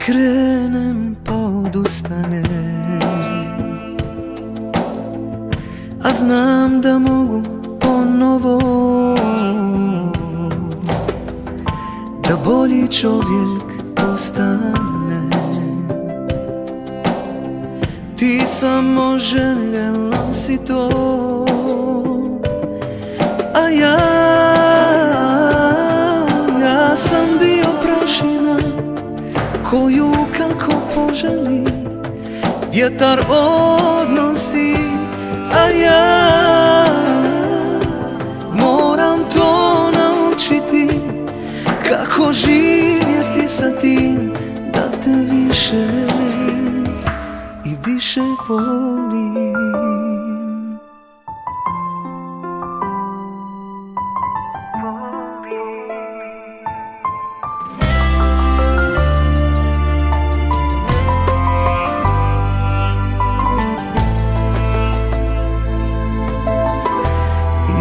krenem pa odustanem, a znam da mogu ponovo da bolji čovjek postanem. Ti samo željela si to, a ja sam bio prašina koju kako poželi vjetar odnosi, a ja moram to naučiti, kako živjeti sa tim da te više i više volim.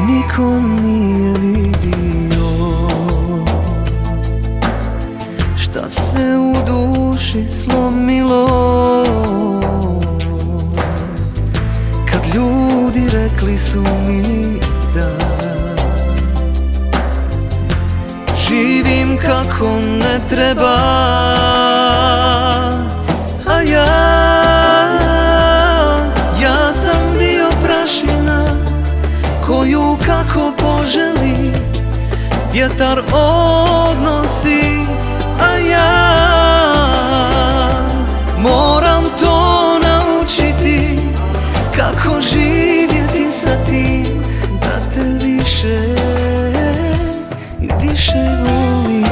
Niko nije vidio šta se u duši slomilo kad ljudi rekli su mi da živim kako ne treba, a ja sam bio prašina koju kako poželi vjetar odnosi, a ja moram to naučiti, kako živjeti sa tim da te više i više volim.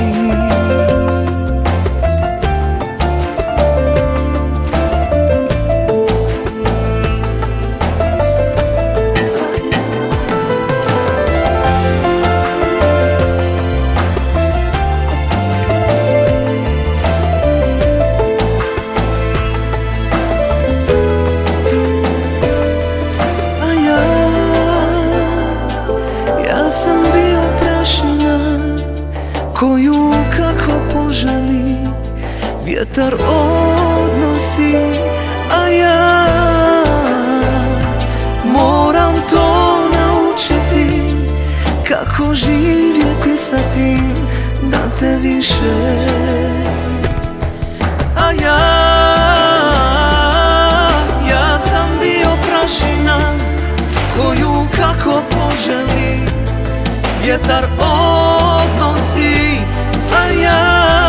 Ja sam bio prašina koju kako poželi vjetar odnosi, a ja moram to naučiti, kako živjeti sa tim da te više, a ja sam bio prašina koju kako poželi vjetar odnosi, a ja